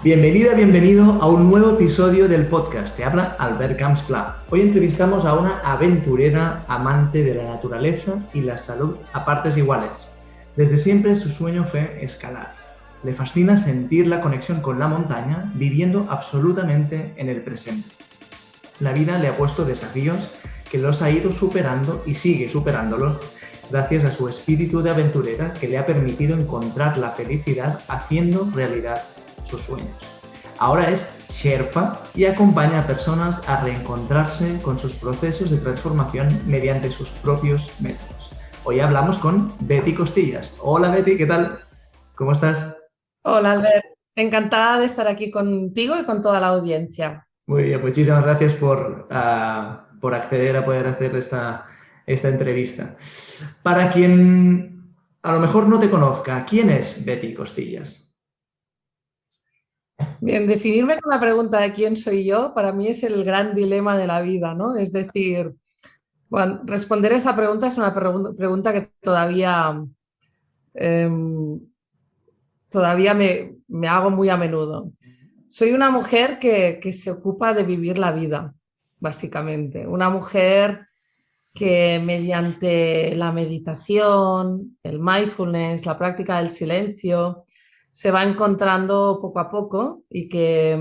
Bienvenida, bienvenido a un nuevo episodio del podcast. Te habla Albert Camps Pla. Hoy entrevistamos a una aventurera amante de la naturaleza y la salud a partes iguales. Desde siempre su sueño fue escalar. Le fascina sentir la conexión con la montaña, viviendo absolutamente en el presente. La vida le ha puesto desafíos que los ha ido superando y sigue superándolos gracias a su espíritu de aventurera que le ha permitido encontrar la felicidad haciendo realidad sus sueños. Ahora es Sherpa y acompaña a personas a reencontrarse con sus procesos de transformación mediante sus propios métodos. Hoy hablamos con Betty Costillas. Hola Betty, ¿qué tal? ¿Cómo estás? Hola Albert, encantada de estar aquí contigo y con toda la audiencia. Muy bien, muchísimas gracias por acceder a poder hacer esta entrevista. Para quien a lo mejor no te conozca, ¿quién es Betty Costillas? Bien, definirme con la pregunta de quién soy yo, para mí es el gran dilema de la vida, ¿no? Es decir, bueno, responder esa pregunta es una pregunta que em, todavía me hago muy a menudo. Soy una mujer que se ocupa de vivir la vida, básicamente. Una mujer que mediante la meditación, el mindfulness, la práctica del silencio, se va encontrando poco a poco y que,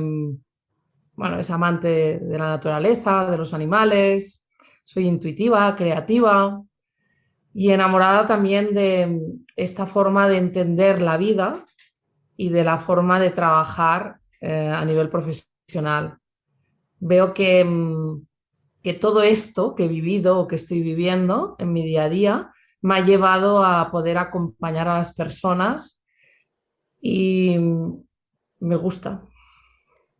bueno, es amante de la naturaleza, de los animales, soy intuitiva, creativa y enamorada también de esta forma de entender la vida y de la forma de trabajar a nivel profesional. Veo que todo esto que he vivido o que estoy viviendo en mi día a día me ha llevado a poder acompañar a las personas y me gusta,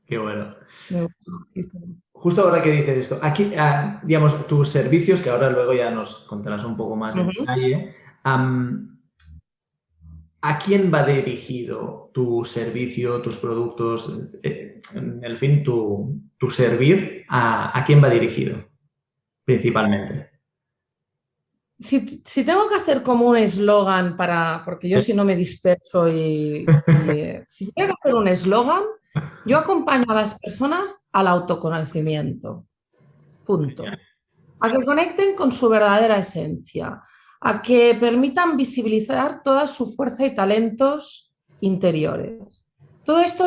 Qué bueno. me gusta muchísimo. Justo ahora que dices esto, aquí, digamos, tus servicios, que ahora luego ya nos contarás un poco más en Ujú. detalle, ¿a quién va dirigido tu servicio, tus productos, en el fin, tu servir, ¿a quién va dirigido principalmente? Si tengo que hacer como un eslogan porque yo si no me disperso si tengo que hacer un eslogan, yo acompaño a las personas al autoconocimiento, punto. A que conecten con su verdadera esencia, a que permitan visibilizar toda su fuerza y talentos interiores. Todo esto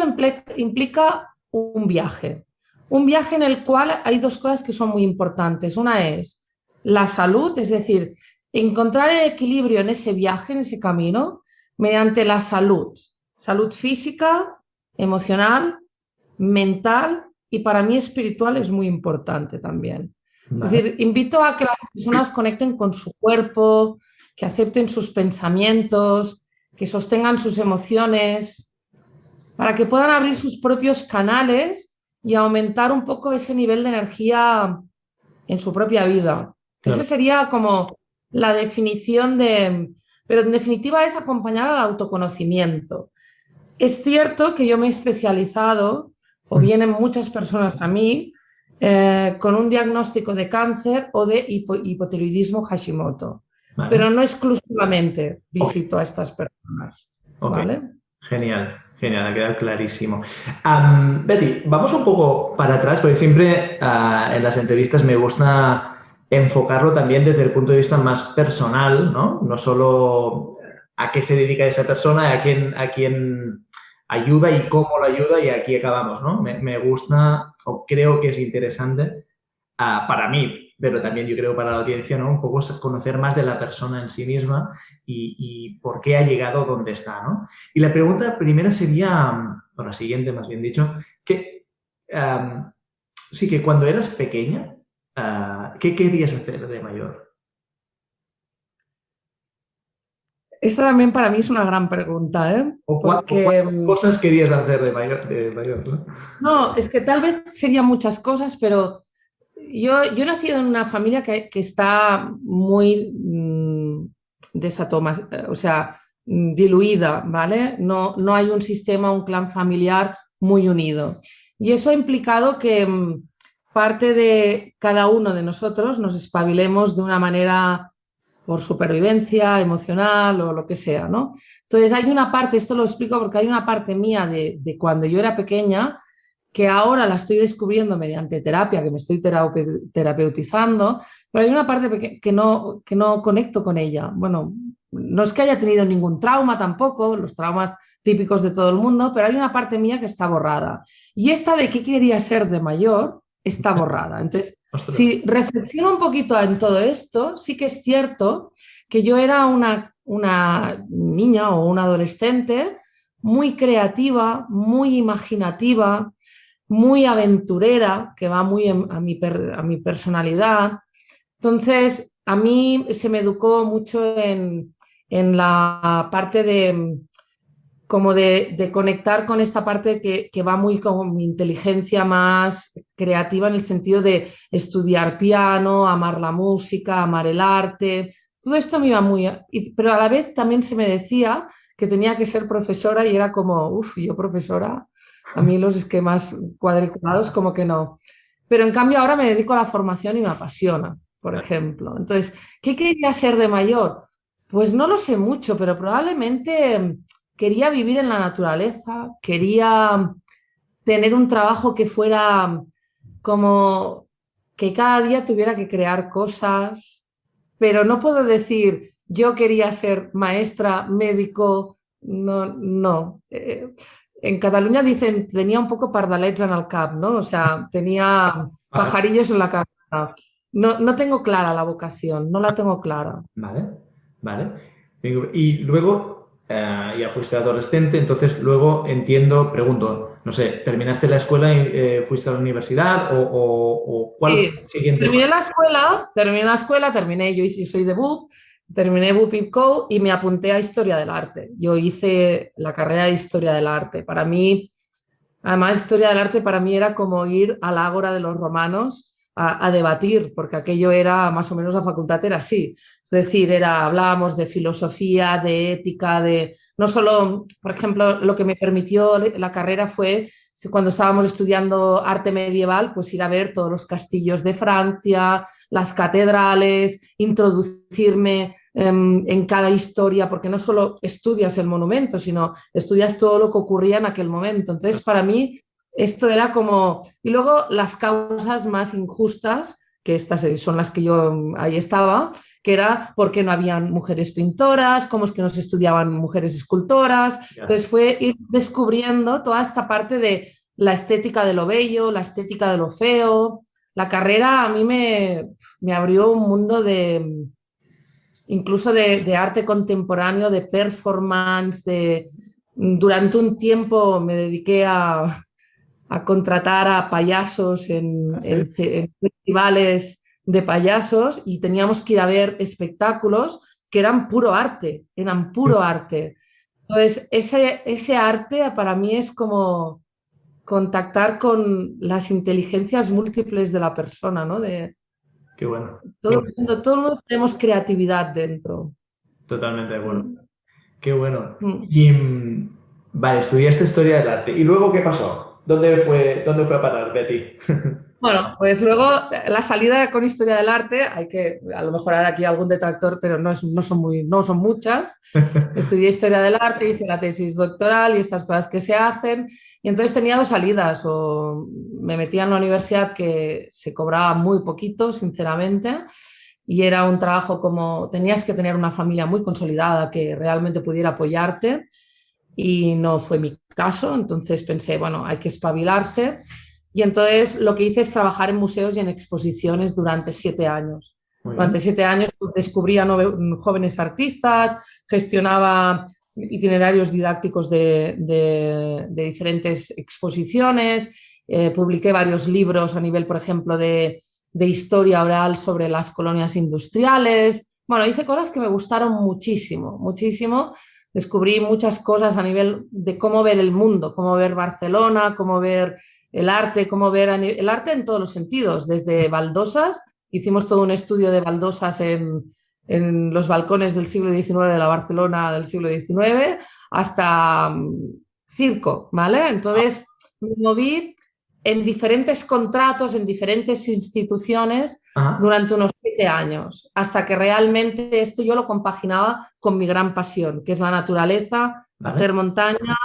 implica un viaje en el cual hay dos cosas que son muy importantes. Una es la salud, es decir, encontrar el equilibrio en ese viaje, en ese camino, mediante la salud, salud física, emocional, mental y para mí espiritual es muy importante también. Es ¿Vale? decir, invito a que las personas conecten con su cuerpo, que acepten sus pensamientos, que sostengan sus emociones, para que puedan abrir sus propios canales y aumentar un poco ese nivel de energía en su propia vida. Esa Claro. sería como la definición pero en definitiva es acompañar al autoconocimiento. Es cierto que yo me he especializado, o vienen muchas personas a mí, con un diagnóstico de cáncer o de hipotiroidismo Hashimoto, Vale. pero no exclusivamente Ok. visito a estas personas, Ok. ¿vale? Genial, genial, ha quedado clarísimo. Betty, vamos un poco para atrás, porque siempre en las entrevistas me gusta enfocarlo también desde el punto de vista más personal, ¿no? No solo a qué se dedica esa persona, a quién ayuda y cómo lo ayuda y aquí acabamos, ¿no? Me gusta o creo que es interesante para mí, pero también yo creo para la audiencia, ¿no? Un poco conocer más de la persona en sí misma y por qué ha llegado donde está, ¿no? Y la pregunta primera sería, o la siguiente más bien dicho, que sí que cuando eras pequeña, ¿qué querías hacer de mayor? Esta también para mí es una gran pregunta, ¿eh? O Porque cuántas cosas querías hacer de mayor, ¿no? no, es que tal vez serían muchas cosas, pero yo he nacido en una familia que está muy o sea, diluida, ¿vale? No, no hay un sistema, un clan familiar muy unido. Y eso ha implicado que parte de cada uno de nosotros nos espabilemos de una manera por supervivencia emocional o lo que sea, ¿no? Entonces hay una parte, esto lo explico porque hay una parte mía de cuando yo era pequeña que ahora la estoy descubriendo mediante terapia, que me estoy terapeutizando, pero hay una parte que no conecto con ella. Bueno, no es que haya tenido ningún trauma tampoco, los traumas típicos de todo el mundo, pero hay una parte mía que está borrada. Y esta de qué quería ser de mayor está borrada. Entonces, Ostras. si reflexiono un poquito en todo esto, sí que es cierto que yo era una niña o una adolescente muy creativa, muy imaginativa, muy aventurera, que va muy a mi personalidad. Entonces, a mí se me educó mucho en la parte de conectar con esta parte que va muy con mi inteligencia más creativa en el sentido de estudiar piano, amar la música, amar el arte. Todo esto me iba muy... Pero a la vez también se me decía que tenía que ser profesora y era como, uff, yo profesora, a mí los esquemas cuadriculados como que no. Pero en cambio ahora me dedico a la formación y me apasiona, por ejemplo. Entonces, ¿qué quería ser de mayor? Pues no lo sé mucho, pero probablemente quería vivir en la naturaleza, quería tener un trabajo que fuera como que cada día tuviera que crear cosas, pero no puedo decir yo quería ser maestra, médico, no, no. En Cataluña dicen tenía un poco pardalets en el cap, ¿no? O sea, tenía Vale, pajarillos en la cabeza. No, no tengo clara la vocación, no la tengo clara. vale, vale. Y luego ya fuiste adolescente, entonces luego entiendo, pregunto, no sé, ¿terminaste la escuela y fuiste a la universidad o cuál fue Sí, el siguiente paso? terminé, yo soy de BUP, terminé BUP IPCO y me apunté a Historia del Arte. Yo hice la carrera de Historia del Arte. Para mí, además, Historia del Arte para mí era como ir a la Ágora de los Romanos a debatir, porque aquello era, más o menos la facultad era así. Es decir, hablábamos de filosofía, de ética, no solo, por ejemplo, lo que me permitió la carrera fue cuando estábamos estudiando arte medieval, pues ir a ver todos los castillos de Francia, las catedrales, introducirme en cada historia, porque no solo estudias el monumento, sino estudias todo lo que ocurría en aquel momento. Entonces, para mí, esto era como... Y luego las causas más injustas, que estas son las que yo ahí estaba, que era por qué no habían mujeres pintoras, cómo es que no se estudiaban mujeres escultoras. Ya. Entonces fue ir descubriendo toda esta parte de la estética de lo bello, la estética de lo feo. La carrera a mí me abrió un mundo incluso de arte contemporáneo, de performance, durante un tiempo me dediqué a contratar a payasos ¿Ah, sí? en festivales de payasos y teníamos que ir a ver espectáculos que eran puro arte, eran puro arte. Entonces, ese arte para mí es como contactar con las inteligencias múltiples de la persona, ¿no? Qué bueno. Todo el mundo tenemos creatividad dentro. Totalmente de acuerdo. Mm, Qué bueno. mm. Y vale, estudiaste historia del arte. ¿Y luego qué pasó? ¿Dónde fue a parar, Betty? Bueno, pues luego la salida con historia del arte, hay que a lo mejor ahora aquí algún detractor, pero no son muchas. Estudié historia del arte, hice la tesis doctoral y estas cosas que se hacen. Y entonces tenía dos salidas, o me metía en la universidad que se cobraba muy poquito, sinceramente, y era un trabajo como tenías que tener una familia muy consolidada que realmente pudiera apoyarte y no fue mi caso, entonces pensé, bueno, hay que espabilarse y entonces lo que hice es trabajar en museos y en exposiciones durante 7 años. Muy Durante bien. 7 años pues, descubría jóvenes artistas, gestionaba itinerarios didácticos de diferentes exposiciones, publiqué varios libros a nivel, por ejemplo, de historia oral sobre las colonias industriales. Bueno, hice cosas que me gustaron muchísimo, muchísimo. Descubrí muchas cosas a nivel de cómo ver el mundo, cómo ver Barcelona, cómo ver el arte, cómo ver el arte en todos los sentidos, desde baldosas, hicimos todo un estudio de baldosas en los balcones del siglo XIX de la Barcelona del siglo XIX, hasta circo, ¿vale? Entonces me moví en diferentes contratos, en diferentes instituciones Ajá. durante unos 7 años, hasta que realmente esto yo lo compaginaba con mi gran pasión, que es la naturaleza, Vale. hacer montaña,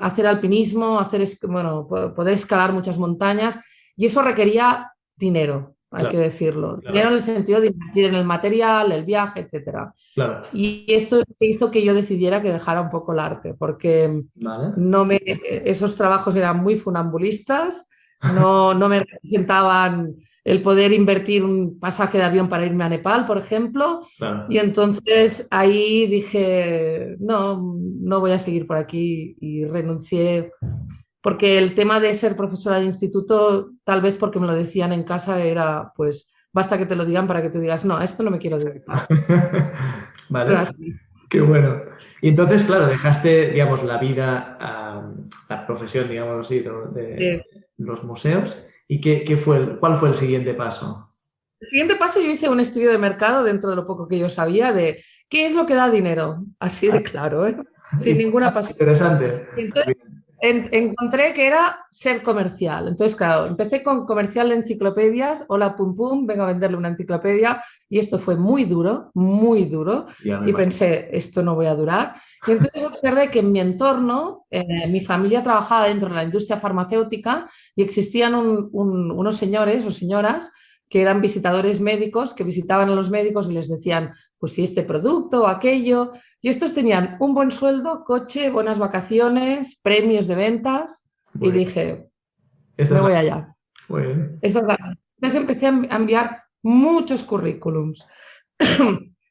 hacer alpinismo, bueno, poder escalar muchas montañas, y eso requería dinero, hay Claro, que decirlo. claro. Dinero en el sentido de invertir en el material, el viaje, etc. Claro. Y esto es lo que hizo que yo decidiera que dejara un poco el arte, porque Vale. esos trabajos eran muy funambulistas, no me representaban el poder invertir un pasaje de avión para irme a Nepal, por ejemplo. Claro. Y entonces ahí dije, no voy a seguir por aquí, y renuncié. Porque el tema de ser profesora de instituto, tal vez porque me lo decían en casa, era pues basta que te lo digan para que tú digas, no, a esto no me quiero dedicar. Vale. Qué bueno. Y entonces, claro, dejaste, digamos, la vida, la profesión, digamos así, de los museos. ¿Y cuál fue el siguiente paso? El siguiente paso, yo hice un estudio de mercado dentro de lo poco que yo sabía de qué es lo que da dinero, así de claro, ¿eh? Sin ninguna pasión. Interesante. Entonces, encontré que era ser comercial. Entonces, claro, empecé con comercial de enciclopedias, hola pum pum, vengo a venderle una enciclopedia, y esto fue muy duro, y pensé, esto no voy a durar. Y entonces observé que en mi entorno, mi familia trabajaba dentro de la industria farmacéutica, y existían unos señores o señoras que eran visitadores médicos, que visitaban a los médicos y les decían, pues si este producto o aquello. Y estos tenían un buen sueldo, coche, buenas vacaciones, premios de ventas, y dije, me voy allá. Muy bien. Entonces empecé a enviar muchos currículums.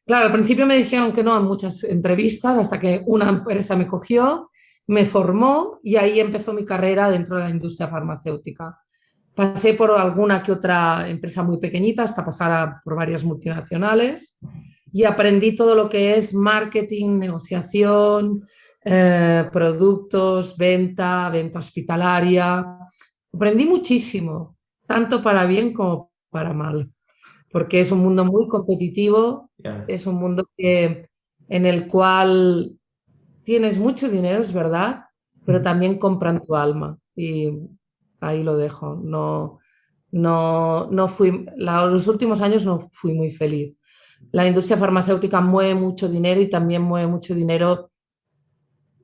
Claro, al principio me dijeron que no en muchas entrevistas, hasta que una empresa me cogió, me formó, y ahí empezó mi carrera dentro de la industria farmacéutica. Pasé por alguna que otra empresa muy pequeñita hasta pasar por varias multinacionales, y aprendí todo lo que es marketing, negociación, productos, venta hospitalaria. Aprendí muchísimo, tanto para bien como para mal, porque es un mundo muy competitivo, es un mundo en el cual tienes mucho dinero, es verdad, pero también compran tu alma, y ahí lo dejo. Los últimos años no fui muy feliz. La industria farmacéutica mueve mucho dinero, y también mueve mucho dinero,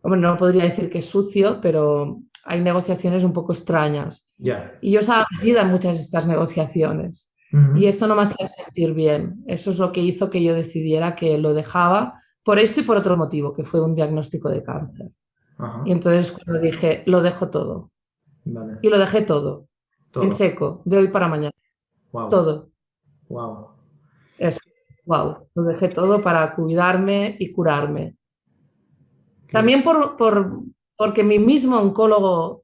hombre, no podría decir que es sucio, pero hay negociaciones un poco extrañas. Y yo estaba metida en muchas de estas negociaciones, y esto no me hacía sentir bien. Eso es lo que hizo que yo decidiera que lo dejaba por esto y por otro motivo, que fue un diagnóstico de cáncer. Y entonces cuando dije, lo dejo todo. Vale. Y lo dejé todo, en seco, de hoy para mañana. Wow. Todo. Wow. Lo dejé todo para cuidarme y curarme. También porque mi mismo oncólogo,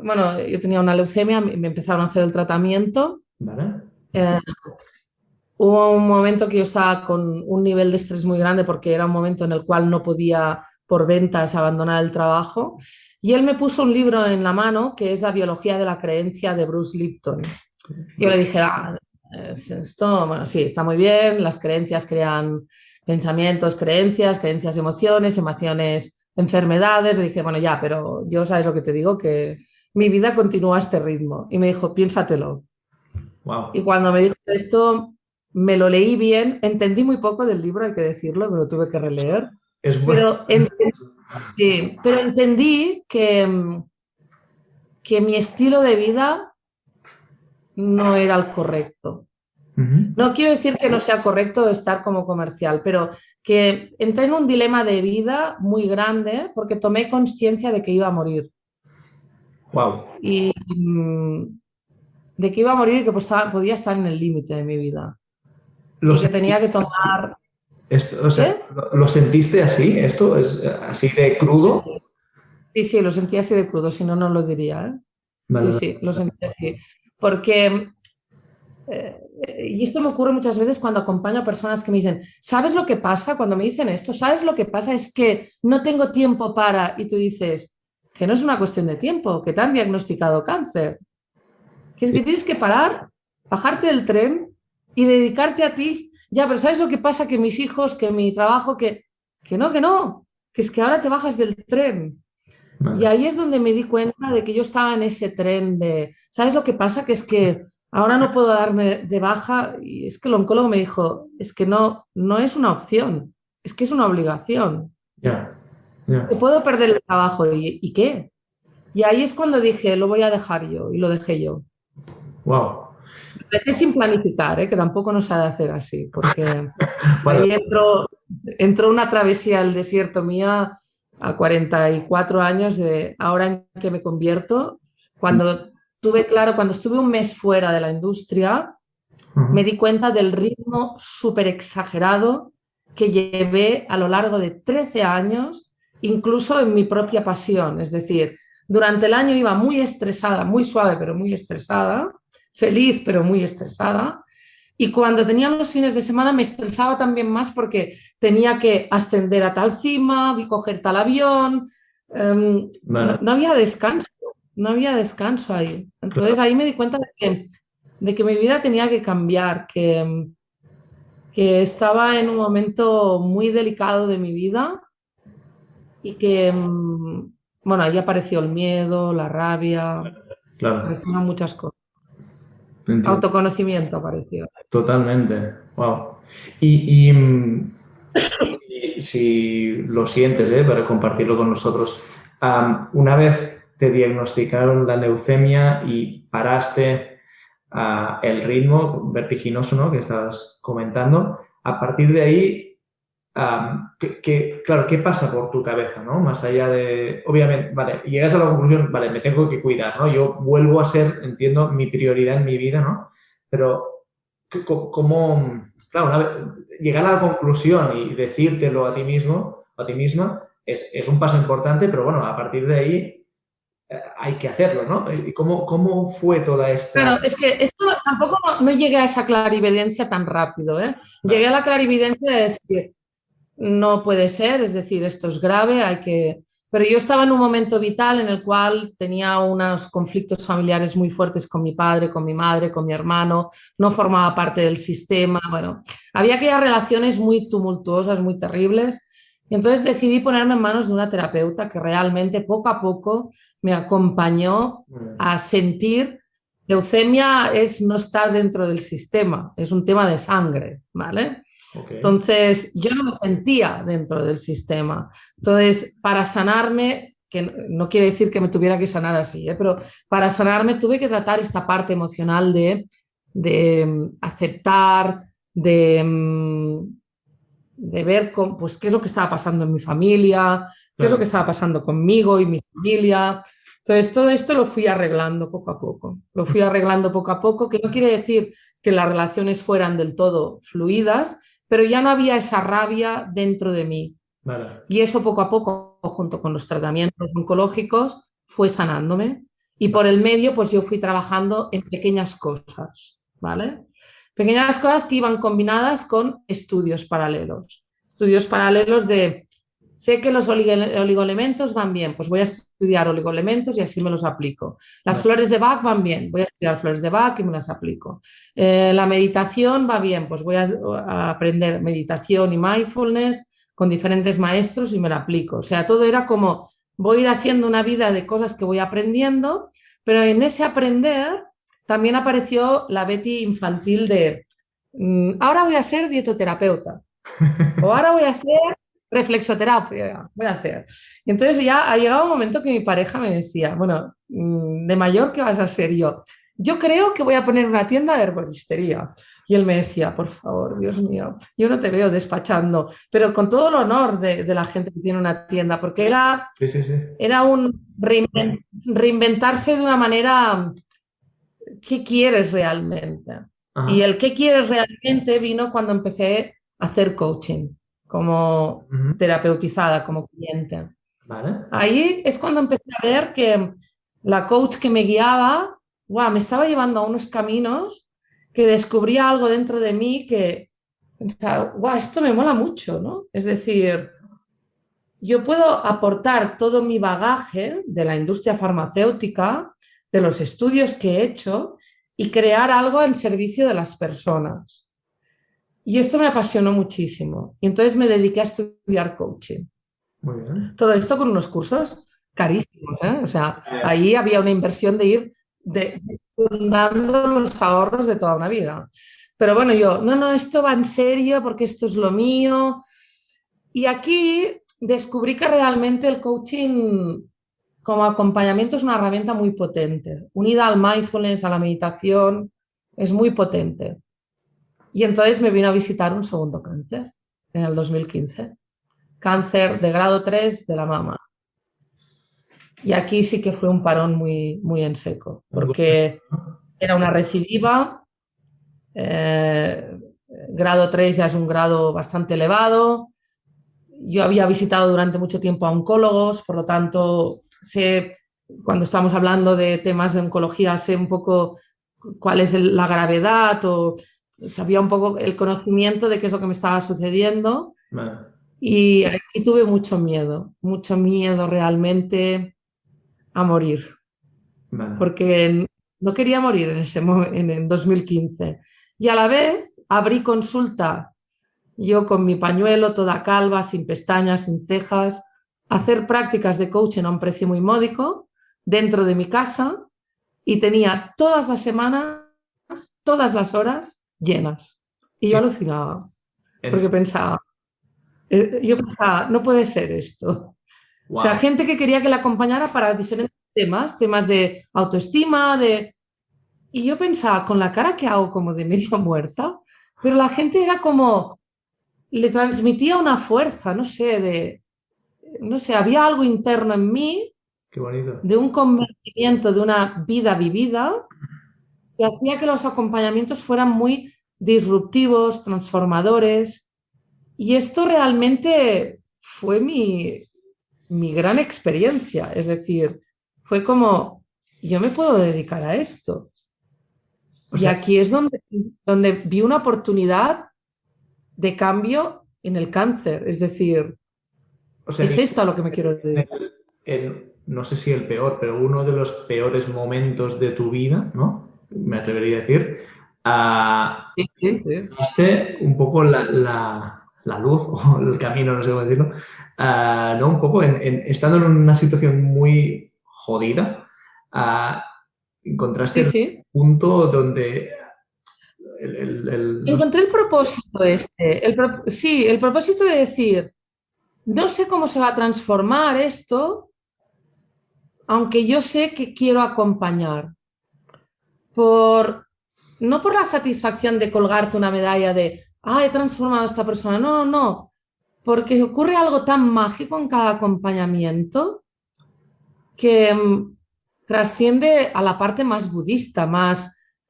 bueno, yo tenía una leucemia, me empezaron a hacer el tratamiento. Vale. Hubo un momento que yo estaba con un nivel de estrés muy grande, porque era un momento en el cual no podía, por ventas, abandonar el trabajo. Y él me puso un libro en la mano, que es La biología de la creencia, de Bruce Lipton. Yo le dije, esto, bueno, sí, está muy bien, las creencias crean pensamientos, creencias, emociones, enfermedades. Le dije, bueno, ya, pero yo, ¿sabes lo que te digo? Que mi vida continúa a este ritmo. Y me dijo, piénsatelo. Wow. Y cuando me dijo esto, me lo leí bien, entendí muy poco del libro, hay que decirlo, me lo tuve que releer. Es bueno. Pero entendí que mi estilo de vida no era el correcto. No quiero decir que no sea correcto estar como comercial, pero que entré en un dilema de vida muy grande, porque tomé conciencia de que iba a morir. Wow. Y de que iba a morir, y que podía estar en el límite de mi vida. Y que tenía que tomar... ¿Lo sentiste así? ¿Esto es así de crudo? Sí, lo sentí así de crudo, si no, no lo diría, ¿eh? Vale. Sí, lo sentí así. Porque... y esto me ocurre muchas veces cuando acompaño a personas que me dicen, ¿sabes lo que pasa cuando me dicen esto? ¿Sabes lo que pasa? Es que no tengo tiempo para... Y tú dices, que no es una cuestión de tiempo, que te han diagnosticado cáncer. Que es que tienes que parar, bajarte del tren y dedicarte a ti. Ya, pero ¿sabes lo que pasa? Que mis hijos, que mi trabajo, que no, que es que ahora te bajas del tren. Y ahí es donde me di cuenta de que yo estaba en ese tren de, ¿sabes lo que pasa? Que es que ahora no puedo darme de baja y es que el oncólogo me dijo, es que no es una opción, es que es una obligación. Ya, ya. Se puedo perder el trabajo y ¿qué? Y ahí es cuando dije, lo voy a dejar yo y lo dejé yo. Wow. Lo dejé sin planificar, ¿eh? Que tampoco nos ha de hacer así, porque Bueno, ahí entró una travesía al desierto mía a 44 años de ahora en que me convierto. Cuando tuve claro, cuando estuve un mes fuera de la industria, me di cuenta del ritmo súper exagerado que llevé a lo largo de 13 años, incluso en mi propia pasión. Es decir, durante el año iba muy estresada, muy suave, pero muy estresada, feliz, pero muy estresada. Y cuando tenía los fines de semana me estresaba también más porque tenía que ascender a tal cima, coger tal avión. vale, No había descanso, no había descanso ahí. Entonces claro. ahí me di cuenta de que mi vida tenía que cambiar, que estaba en un momento muy delicado de mi vida y que, bueno, ahí apareció el miedo, la rabia, Claro, aparecieron muchas cosas. entiendo. Autoconocimiento apareció. Totalmente. Wow. Y si lo sientes, para compartirlo con nosotros, una vez te diagnosticaron la leucemia y paraste el ritmo vertiginoso, ¿no?, que estabas comentando, a partir de ahí, claro, ¿qué pasa por tu cabeza, ¿no? Más allá de, obviamente, vale, llegas a la conclusión, vale, me tengo que cuidar, ¿no? Yo vuelvo a ser, entiendo, mi prioridad en mi vida, ¿no? Pero, ¿cómo, claro, llegar a la conclusión y decírtelo a ti mismo, a ti misma, es un paso importante, pero bueno, a partir de ahí hay que hacerlo, ¿no? ¿Y cómo fue toda esta...? Claro, es que esto tampoco no llegué a esa clarividencia tan rápido, ¿eh? Vale, Llegué a la clarividencia de decir, no puede ser, es decir, esto es grave, hay que... Pero yo estaba en un momento vital en el cual tenía unos conflictos familiares muy fuertes con mi padre, con mi madre, con mi hermano, no formaba parte del sistema, bueno, había aquellas relaciones muy tumultuosas, muy terribles, y entonces decidí ponerme en manos de una terapeuta que realmente poco a poco me acompañó muy bien. a sentir, leucemia es no estar dentro del sistema, es un tema de sangre, ¿vale? Ok, Entonces, yo no me sentía dentro del sistema. Entonces, para sanarme, que no quiere decir que me tuviera que sanar así, pero para sanarme tuve que tratar esta parte emocional de aceptar, de ver pues, qué es lo que estaba pasando en mi familia, qué es lo que claro. estaba pasando conmigo y mi familia. Entonces, todo esto lo fui arreglando poco a poco. Lo fui arreglando poco a poco, que no quiere decir que las relaciones fueran del todo fluidas, pero ya no había esa rabia dentro de mí. Vale. Y eso poco a poco, junto con los tratamientos oncológicos, fue sanándome. Y por el medio, pues yo fui trabajando en pequeñas cosas, ¿vale? Pequeñas cosas que iban combinadas con estudios paralelos. Estudios paralelos de, sé que los oligoelementos van bien, pues voy a estudiar oligoelementos y así me los aplico. Las Vale. flores de Bach van bien, voy a estudiar flores de Bach y me las aplico. La meditación va bien, pues voy a aprender meditación y mindfulness con diferentes maestros y me la aplico. O sea, todo era como voy a ir haciendo una vida de cosas que voy aprendiendo, pero en ese aprender también apareció la Betty infantil de ahora voy a ser dietoterapeuta o ahora voy a ser reflexoterapia, voy a hacer. Y entonces ya ha llegado un momento que mi pareja me decía, bueno, de mayor, ¿qué vas a ser yo? Yo creo que voy a poner una tienda de herboristería. Y él me decía, por favor, Dios mío, yo no te veo despachando, pero con todo el honor de la gente que tiene una tienda, porque Sí, sí, sí. era un reinventarse de una manera, ¿qué quieres realmente? Y Ajá. el qué quieres realmente vino cuando empecé a hacer coaching, como Ujú. terapeutizada, como cliente. Vale. Ahí es cuando empecé a ver que la coach que me guiaba, wow, me estaba llevando a unos caminos que descubría algo dentro de mí que pensaba, wow, esto me mola mucho, ¿no? Es decir, yo puedo aportar todo mi bagaje de la industria farmacéutica, de los estudios que he hecho y crear algo en servicio de las personas. Y esto me apasionó muchísimo. Y entonces me dediqué a estudiar coaching. Muy bien. Todo esto con unos cursos carísimos, ¿eh? O sea, ahí había una inversión de ir dando los ahorros de toda una vida. Pero bueno, yo, no, esto va en serio porque esto es lo mío. Y aquí descubrí que realmente el coaching como acompañamiento es una herramienta muy potente. Unida al mindfulness, a la meditación, es muy potente. Y entonces me vino a visitar un segundo cáncer en el 2015. Cáncer de grado 3 de la mama. Y aquí sí que fue un parón muy en seco, porque era una recidiva, grado 3 ya es un grado bastante elevado. Yo había visitado durante mucho tiempo a oncólogos, por lo tanto, sé, cuando estamos hablando de temas de oncología, sé un poco cuál es la gravedad o sabía un poco el conocimiento de qué es lo que me estaba sucediendo. Vale. Y aquí tuve mucho miedo realmente a morir, Vale. porque no quería morir en el 2015. Y a la vez abrí consulta, yo con mi pañuelo, toda calva, sin pestañas, sin cejas, hacer prácticas de coaching a un precio muy módico dentro de mi casa y tenía todas las semanas, todas las horas llenas. Y yo alucinaba, porque yo pensaba, no puede ser esto. Wow. O sea, gente que quería que la acompañara para diferentes temas de autoestima, y yo pensaba, con la cara que hago como de medio muerta, pero la gente era como, le transmitía una fuerza, no sé, había algo interno en mí, Qué bonito. de un convencimiento de una vida vivida, que hacía que los acompañamientos fueran muy disruptivos, transformadores, y esto realmente fue mi gran experiencia. Es decir, fue como, yo me puedo dedicar a esto. O Y sea, aquí es donde vi una oportunidad de cambio en el cáncer. Es decir, o sea es que esto a lo que me quiero dedicar. no sé si el peor, pero uno de los peores momentos de tu vida, ¿no? Me atrevería a decir, Sí, sí, sí. viste un poco la luz o el camino, no sé cómo decirlo, ¿no? Un poco estando en una situación muy jodida, encontraste Sí, el sí. punto donde no sé. Encontré el propósito sí, el propósito de decir, no sé cómo se va a transformar esto, aunque yo sé que quiero acompañar. No por la satisfacción de colgarte una medalla de, he transformado a esta persona. No, no, no. Porque ocurre algo tan mágico en cada acompañamiento que trasciende a la parte más budista, o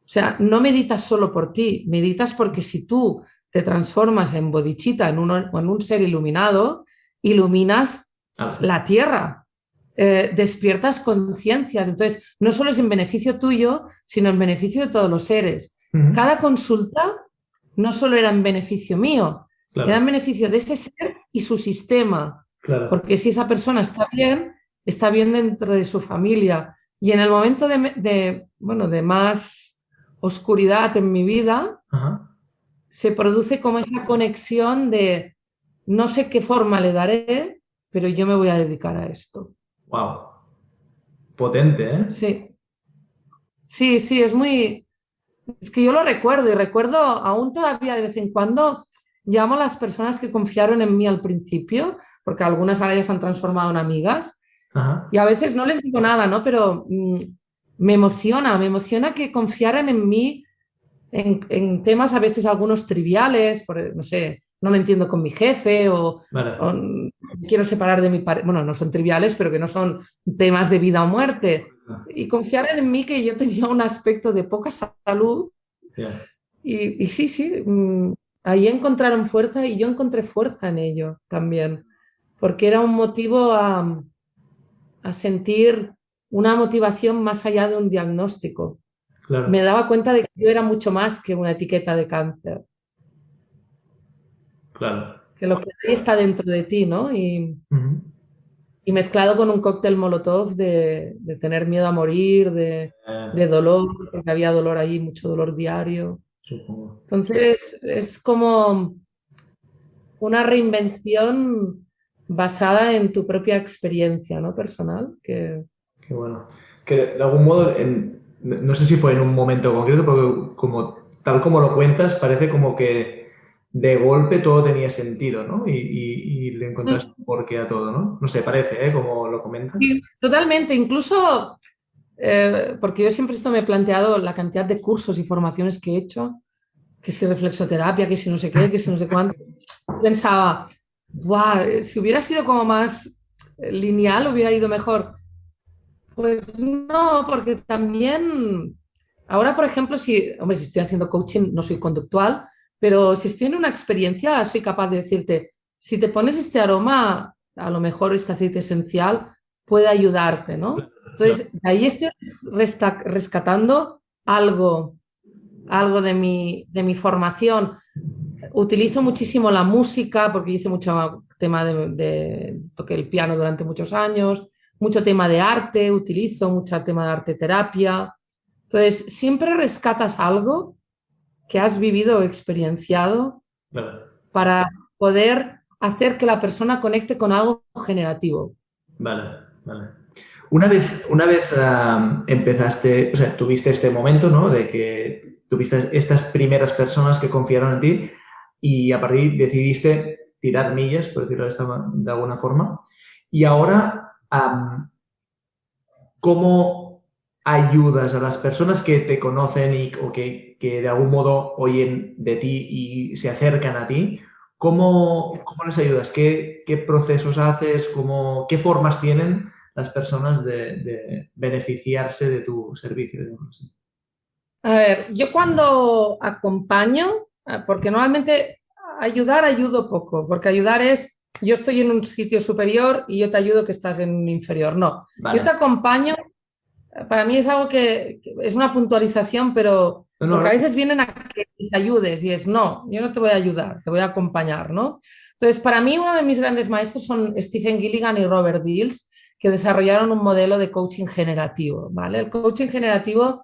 sea, no meditas solo por ti, meditas porque si tú te transformas en bodhicitta, en un ser iluminado, iluminas la tierra, despiertas conciencias. Entonces, no solo es en beneficio tuyo, sino en beneficio de todos los seres. Cada consulta no solo era en beneficio mío, era en beneficio de ese ser y su sistema. Porque si esa persona está bien dentro de su familia. Y en el momento de más oscuridad en mi vida, se produce como esa conexión de no sé qué forma le daré, pero yo me voy a dedicar a esto. Wow. Potente, ¿eh? Sí, sí, sí, es que yo lo recuerdo y recuerdo aún todavía de vez en cuando llamo a las personas que confiaron en mí al principio, porque algunas ahora ya se han transformado en amigas, y a veces no les digo nada, ¿no? Pero me emociona que confiaran en mí en temas a veces algunos triviales, no sé, no me entiendo con mi jefe o me quiero separar de mi pareja, bueno, no son triviales, pero que no son temas de vida o muerte. Y confiaran en mí que yo tenía un aspecto de poca salud y sí, ahí encontraron fuerza y yo encontré fuerza en ello también, porque era un motivo a sentir una motivación más allá de un diagnóstico. Claro. Me daba cuenta de que yo era mucho más que una etiqueta de cáncer. Claro. Que lo que hay está dentro de ti, ¿no? Y mezclado con un cóctel molotov de tener miedo a morir, de dolor, porque había dolor ahí, mucho dolor diario. Supongo. Entonces es como una reinvención basada en tu propia experiencia, ¿no? Personal. Qué bueno. Que de algún modo, no sé si fue en un momento concreto, pero tal como lo cuentas, parece como que de golpe todo tenía sentido, ¿no? Y le encontraste un porqué a todo, ¿no? No sé, parece, ¿eh? Como lo comentas. Sí, totalmente, incluso porque yo siempre esto me he planteado la cantidad de cursos y formaciones que he hecho, que si reflexoterapia, que si no sé qué, que si no sé cuánto. Pensaba, "Buah, si hubiera sido como más lineal, hubiera ido mejor". Pues no, porque también, ahora por ejemplo, hombre, si estoy haciendo coaching, no soy conductual, pero si estoy en una experiencia, soy capaz de decirte, si te pones este aroma, a lo mejor este aceite esencial puede ayudarte, ¿no? Claro. Entonces, de ahí estoy rescatando algo de mi formación. Utilizo muchísimo la música porque hice mucho tema toqué el piano durante muchos años, mucho tema de arte, utilizo mucho tema de arte terapia. Entonces, siempre rescatas algo que has vivido o experienciado Vale, para poder hacer que la persona conecte con algo generativo. vale, vale. Una vez empezaste, o sea, tuviste este momento, ¿no? De que tuviste estas primeras personas que confiaron en ti y a partir decidiste tirar millas, por decirlo de alguna forma. Y ahora, ¿cómo ayudas a las personas que te conocen o que de algún modo oyen de ti y se acercan a ti? ¿Cómo les ayudas? ¿Qué procesos haces? ¿Qué formas tienen las personas de beneficiarse de tu servicio, digamos así? A ver, yo cuando acompaño, porque normalmente ayudo poco, porque ayudar es, yo estoy en un sitio superior y yo te ayudo que estás en un inferior. No, yo te Vale. acompaño, para mí es algo que es una puntualización, pero No, no, porque a gracias. veces vienen a que les ayudes y es, no, yo no te voy a ayudar, te voy a acompañar, ¿no? Entonces, para mí uno de mis grandes maestros son Stephen Gilligan y Robert Dills, que desarrollaron un modelo de coaching generativo, ¿vale? El coaching generativo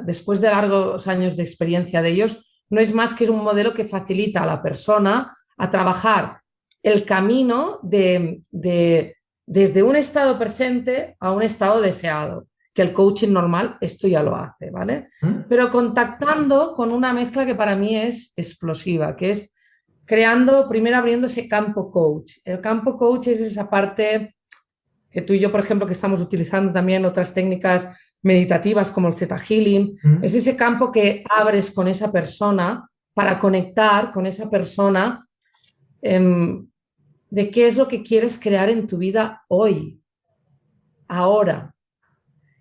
después de largos años de experiencia de ellos, no es más que un modelo que facilita a la persona a trabajar el camino desde un estado presente a un estado deseado, que el coaching normal esto ya lo hace, ¿vale? ¿Mm? Pero contactando con una mezcla que para mí es explosiva, que es primero abriendo ese campo coach. El campo coach es esa parte que tú y yo, por ejemplo, que estamos utilizando también otras técnicas meditativas como el Theta Healing, ¿Mm? es ese campo que abres con esa persona para conectar con esa persona eh, de qué es lo que quieres crear en tu vida hoy, ahora.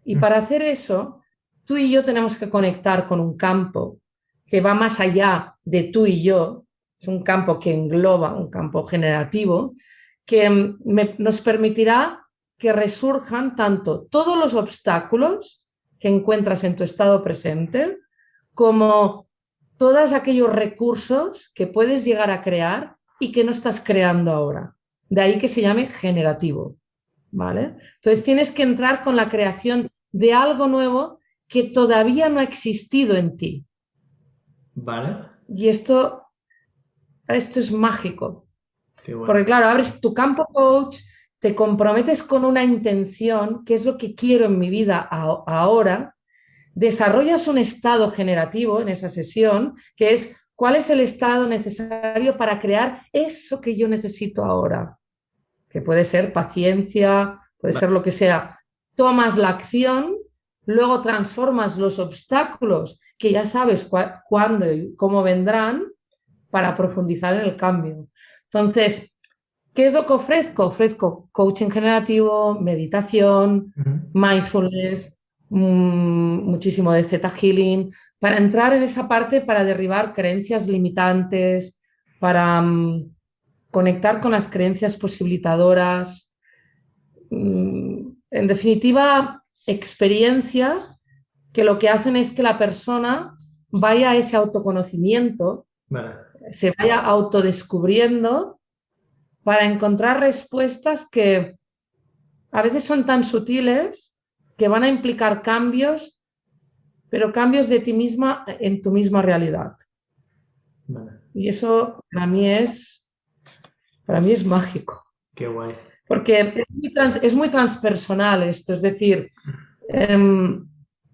Y ¿Mm? para hacer eso, tú y yo tenemos que conectar con un campo que va más allá de tú y yo, es un campo que engloba, un campo generativo, que nos permitirá que resurjan tanto todos los obstáculos que encuentras en tu estado presente, como todos aquellos recursos que puedes llegar a crear y que no estás creando ahora. De ahí que se llame generativo, ¿vale? Entonces tienes que entrar con la creación de algo nuevo que todavía no ha existido en ti. Vale. Y esto es mágico. Qué bueno. Porque claro, abres tu campo coach, te comprometes con una intención, que es lo que quiero en mi vida ahora, desarrollas un estado generativo en esa sesión, que es cuál es el estado necesario para crear eso que yo necesito ahora, que puede ser paciencia, puede Vale. ser lo que sea. Tomas la acción, luego transformas los obstáculos que ya sabes cuándo y cómo vendrán para profundizar en el cambio. Entonces, ¿qué es lo que ofrezco? Ofrezco coaching generativo, meditación, ¿Mm? mindfulness, muchísimo de Theta Healing, para entrar en esa parte, para derribar creencias limitantes, para conectar con las creencias posibilitadoras. En definitiva, experiencias que lo que hacen es que la persona vaya a ese autoconocimiento, Vale. se vaya autodescubriendo para encontrar respuestas que a veces son tan sutiles que van a implicar cambios, pero cambios de ti misma en tu misma realidad. Vale. Y eso para mí es mágico. Qué guay. Porque es muy transpersonal esto, es decir,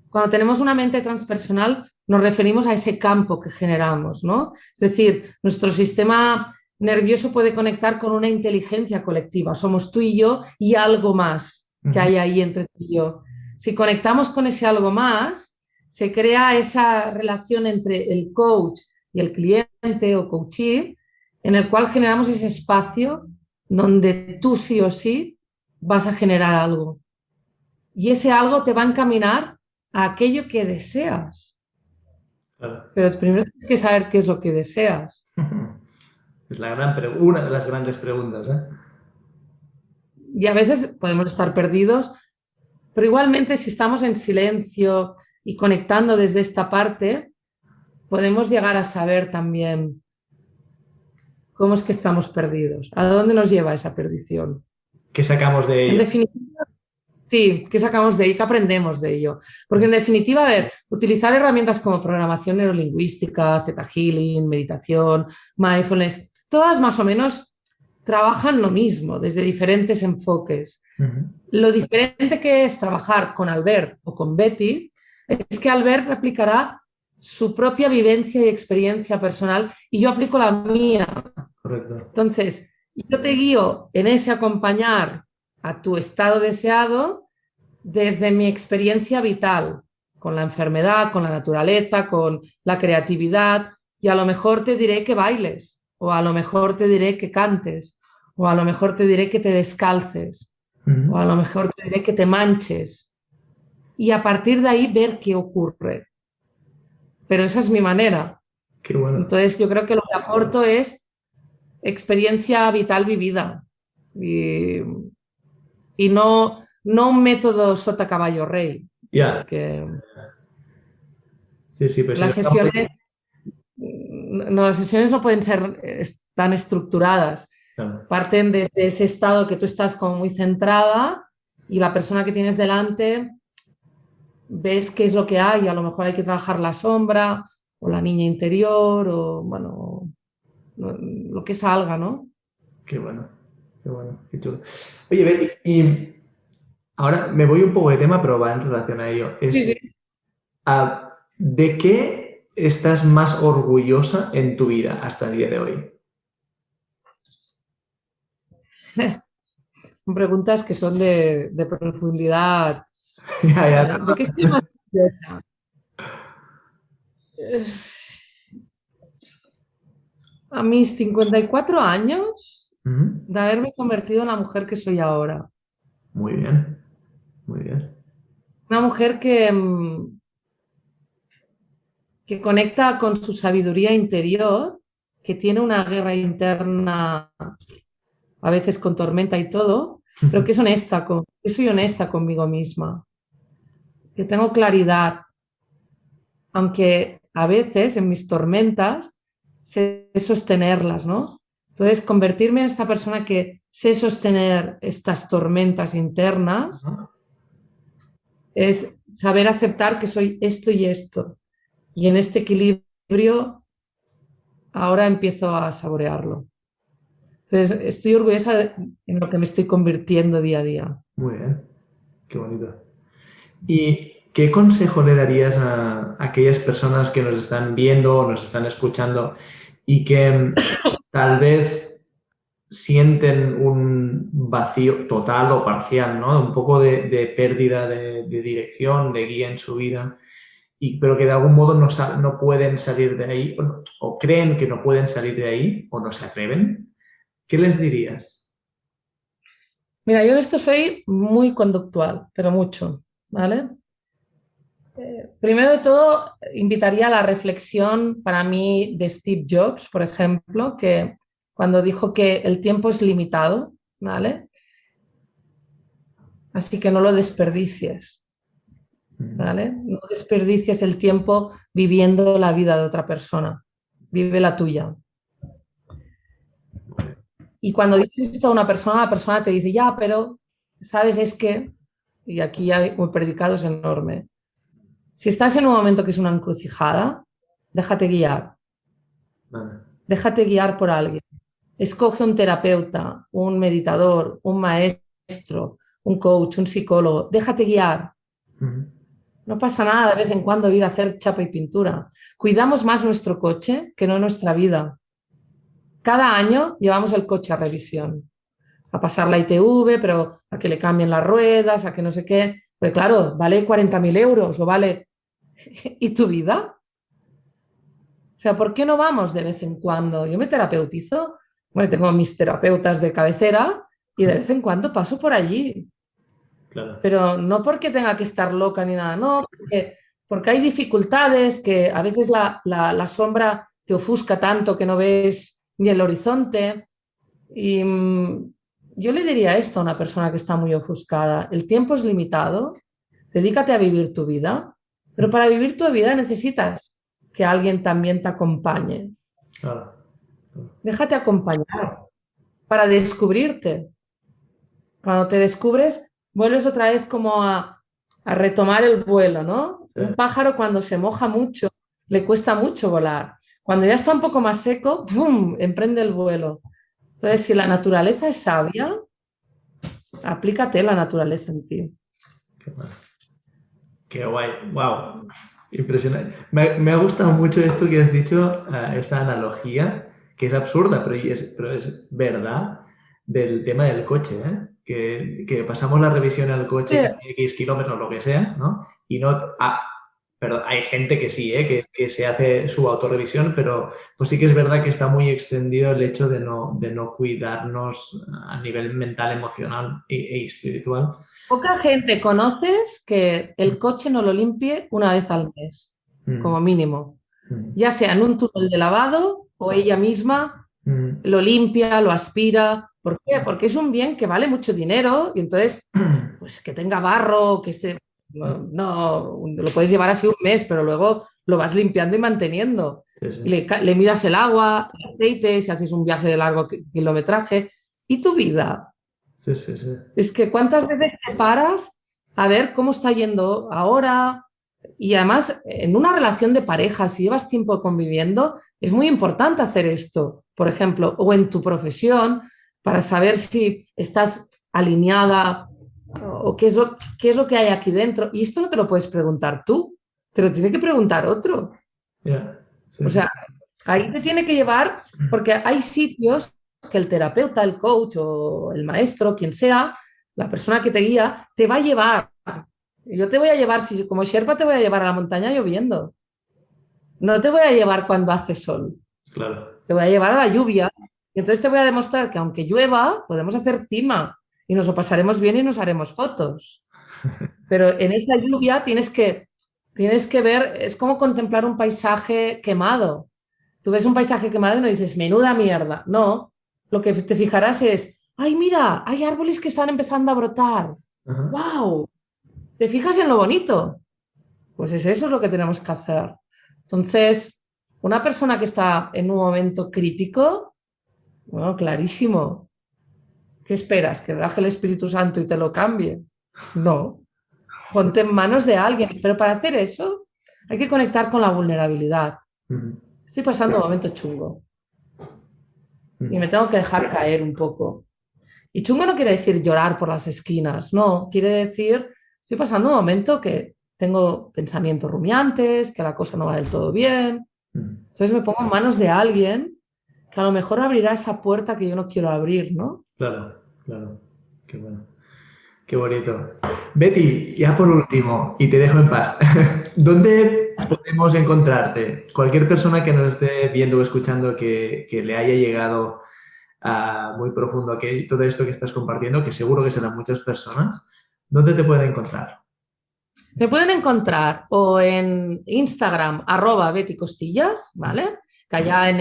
cuando tenemos una mente transpersonal nos referimos a ese campo que generamos, ¿no? Es decir, nuestro sistema nervioso puede conectar con una inteligencia colectiva, somos tú y yo y algo más que hay ahí entre tú y yo. Si conectamos con ese algo más, se crea esa relación entre el coach y el cliente o coachee, en el cual generamos ese espacio donde tú sí o sí vas a generar algo. Y ese algo te va a encaminar a aquello que deseas. Claro. Pero primero tienes que saber qué es lo que deseas. Es una de las grandes preguntas, ¿eh? Y a veces podemos estar perdidos, pero igualmente si estamos en silencio y conectando desde esta parte, podemos llegar a saber también cómo es que estamos perdidos, a dónde nos lleva esa perdición. ¿Qué sacamos de ello? En definitiva, sí, ¿qué sacamos de ahí? ¿Qué aprendemos de ello? Porque en definitiva, a ver, utilizar herramientas como programación neurolingüística, Theta Healing, meditación, mindfulness, todas más o menos trabajan lo mismo desde diferentes enfoques. Lo diferente que es trabajar con Albert o con Betty es que Albert aplicará su propia vivencia y experiencia personal y yo aplico la mía. Correcto. Entonces, yo te guío en ese acompañar a tu estado deseado desde mi experiencia vital, con la enfermedad, con la naturaleza, con la creatividad, y a lo mejor te diré que bailes, o a lo mejor te diré que cantes, o a lo mejor te diré que te descalces, o a lo mejor te diré que te manches, y a partir de ahí ver qué ocurre. Pero esa es mi manera. Qué bueno. Entonces yo creo que lo que aporto es experiencia vital vivida y no un método sota caballo rey. Ya. Que Sí, pues las sesiones no pueden ser tan estructuradas. Claro. Parten desde ese estado que tú estás como muy centrada y la persona que tienes delante ves qué es lo que hay. A lo mejor hay que trabajar la sombra o la niña interior o bueno, lo que salga, ¿no? Qué bueno, qué chulo. Oye, Betty, y ahora me voy un poco de tema, pero va en relación a ello. Sí. ¿De qué estás más orgullosa en tu vida hasta el día de hoy? Son preguntas que son de profundidad. Ya. ¿De qué estoy más orgullosa? A mis 54 años de haberme convertido en la mujer que soy ahora. Muy bien, muy bien. Una mujer que conecta con su sabiduría interior, que tiene una guerra interna, a veces con tormenta y todo, pero que es honesta, que soy honesta conmigo misma, que tengo claridad, aunque a veces en mis tormentas sé sostenerlas, ¿no? Entonces, convertirme en esta persona que sé sostener estas tormentas internas es saber aceptar que soy esto y esto. Y en este equilibrio ahora empiezo a saborearlo. Entonces, estoy orgullosa en lo que me estoy convirtiendo día a día. Muy bien, qué bonito. ¿Y qué consejo le darías a aquellas personas que nos están viendo o nos están escuchando y que tal vez sienten un vacío total o parcial, ¿no? Un poco de pérdida de dirección, de guía en su vida, pero que de algún modo no pueden salir de ahí o creen que no pueden salir de ahí o no se atreven? ¿Qué les dirías? Mira, yo en esto soy muy conductual, pero mucho, ¿vale? Primero de todo, invitaría a la reflexión para mí de Steve Jobs, por ejemplo, que cuando dijo que el tiempo es limitado, ¿vale? Así que no lo desperdicies, ¿vale? No desperdicies el tiempo viviendo la vida de otra persona, vive la tuya. Y cuando dices esto a una persona, la persona te dice, ya, pero, ¿sabes? Es que, y aquí ya el predicado es enorme. Si estás en un momento que es una encrucijada, déjate guiar. Déjate guiar por alguien. escoge un terapeuta, un meditador, un maestro, un coach, un psicólogo, déjate guiar. No pasa nada de vez en cuando ir a hacer chapa y pintura. Cuidamos más nuestro coche que no nuestra vida. Cada año llevamos el coche a revisión, a pasar la ITV, pero a que le cambien las ruedas, a que no sé qué. Pero claro, vale 40.000 euros o vale... ¿Y tu vida? O sea, ¿por qué no vamos de vez en cuando? Yo me terapeutizo, bueno, tengo mis terapeutas de cabecera y de vez en cuando paso por allí. Claro. Pero no porque tenga que estar loca ni nada, no, porque hay dificultades que a veces la sombra te ofusca tanto que no ves ni el horizonte. Y yo le diría esto a una persona que está muy ofuscada: el tiempo es limitado, dedícate a vivir tu vida, pero para vivir tu vida necesitas que alguien también te acompañe. Claro. Déjate acompañar para descubrirte. Cuando te descubres, vuelves otra vez como a retomar el vuelo, ¿no? Sí. Un pájaro cuando se moja mucho, le cuesta mucho volar. Cuando ya está un poco más seco, ¡bum!, emprende el vuelo. Entonces, si la naturaleza es sabia, aplícate la naturaleza en ti. Qué bueno. Qué guay, wow, impresionante. Me ha gustado mucho esto que has dicho, esta analogía, que es absurda, pero es verdad, del tema del coche, ¿eh? Que pasamos la revisión al coche Sí. cada X kilómetros, lo que sea, ¿no? Y no... pero hay gente que sí, ¿eh? Que se hace su autorrevisión, pero pues sí que es verdad que está muy extendido el hecho de no cuidarnos a nivel mental, emocional e espiritual. Poca gente conoces que el coche no lo limpie una vez al mes, como mínimo. Ya sea en un túnel de lavado o ella misma lo limpia, lo aspira. ¿Por qué? Porque es un bien que vale mucho dinero y entonces, pues que tenga barro, que se... No, lo puedes llevar así un mes, pero luego lo vas limpiando y manteniendo. Sí, sí. Y le miras el agua, el aceite, si haces un viaje de largo kilometraje. ¿Y tu vida? Sí, sí, sí. Es que ¿cuántas veces te paras a ver cómo está yendo ahora? Y además, en una relación de pareja, si llevas tiempo conviviendo, es muy importante hacer esto, por ejemplo, o en tu profesión, para saber si estás alineada o qué es lo que hay aquí dentro. Y esto no te lo puedes preguntar tú, te lo tiene que preguntar otro. Yeah. Sí, O sea, ahí te tiene que llevar, porque hay sitios que el terapeuta, el coach o el maestro, quien sea, la persona que te guía, te va a llevar. Yo te voy a llevar, si como Sherpa te voy a llevar a la montaña lloviendo. No te voy a llevar cuando hace sol. claro. Te voy a llevar a la lluvia. Y entonces te voy a demostrar que aunque llueva, podemos hacer cima y nos lo pasaremos bien y nos haremos fotos. Pero en esa lluvia tienes que ver, es como contemplar un paisaje quemado. Tú ves un paisaje quemado y no dices, menuda mierda. No, lo que te fijarás es, ay, mira, hay árboles que están empezando a brotar. Ajá. ¡Wow! ¿Te fijas en lo bonito? Pues eso es lo que tenemos que hacer. Entonces, una persona que está en un momento crítico, bueno, clarísimo. ¿Qué esperas? ¿Que baje el Espíritu Santo y te lo cambie? No. Ponte en manos de alguien. Pero para hacer eso hay que conectar con la vulnerabilidad. Estoy pasando un momento chungo y me tengo que dejar caer un poco. Y chungo no quiere decir llorar por las esquinas, no, quiere decir estoy pasando un momento que tengo pensamientos rumiantes, que la cosa no va del todo bien. Entonces me pongo en manos de alguien que a lo mejor abrirá esa puerta que yo no quiero abrir, ¿no? Claro, claro. Qué bueno. Qué bonito. Betty, ya por último, y te dejo en paz. ¿Dónde podemos encontrarte? Cualquier persona que nos esté viendo o escuchando que le haya llegado muy profundo aquí todo esto que estás compartiendo, que seguro que serán muchas personas, ¿dónde te pueden encontrar? Me pueden encontrar o en Instagram, @BettyCostillas, ¿vale? Que allá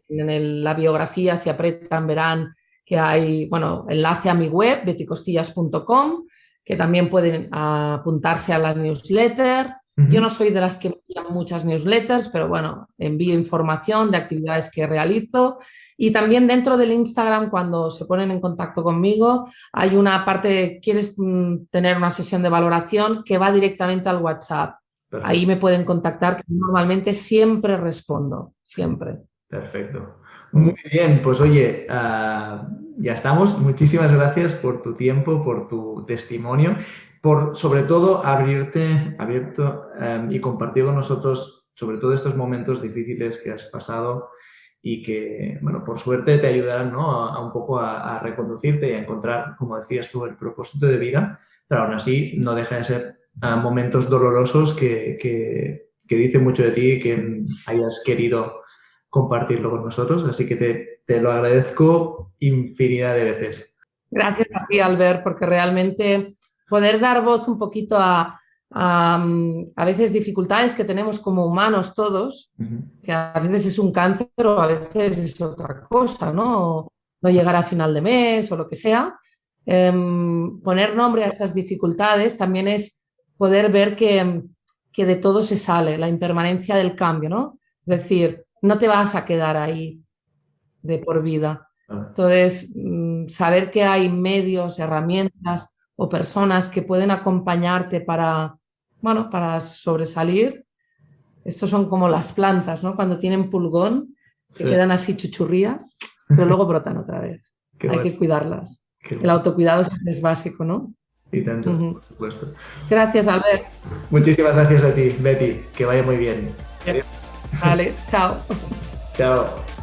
la biografía, si apretan, verán que hay, bueno, enlace a mi web, bettycostillas.com, que también pueden apuntarse a la newsletter. Yo no soy de las que envían muchas newsletters, pero bueno, envío información de actividades que realizo. Y también dentro del Instagram, cuando se ponen en contacto conmigo, hay una parte de, ¿quieres tener una sesión de valoración?, que va directamente al WhatsApp. Perfecto. Ahí me pueden contactar, que normalmente siempre respondo, siempre. Perfecto. Muy bien, pues oye, ya estamos. Muchísimas gracias por tu tiempo, por tu testimonio, por sobre todo abierto y compartir con nosotros sobre todo estos momentos difíciles que has pasado y que, bueno, por suerte te ayudarán, ¿no? a un poco a reconducirte y a encontrar, como decías tú, el propósito de vida, pero aún así no deja de ser momentos dolorosos que dice mucho de ti que hayas querido compartirlo con nosotros, así que te lo agradezco infinidad de veces. Gracias a ti, Albert, porque realmente poder dar voz un poquito a veces dificultades que tenemos como humanos todos, que a veces es un cáncer o a veces es otra cosa, ¿no? No llegar a final de mes o lo que sea. Poner nombre a esas dificultades también es poder ver que de todo se sale, la impermanencia del cambio, ¿no? Es decir, no te vas a quedar ahí de por vida. Entonces, saber que hay medios, herramientas o personas que pueden acompañarte bueno, para sobresalir. Estos son como las plantas, ¿no? Cuando tienen pulgón, se quedan así chuchurrías, pero luego brotan otra vez. Hay que cuidarlas. El autocuidado es básico, ¿no? Y tanto, por supuesto. Gracias, Albert. Muchísimas gracias a ti, Betty. Que vaya muy bien. Adiós. Vale, chao. Chao.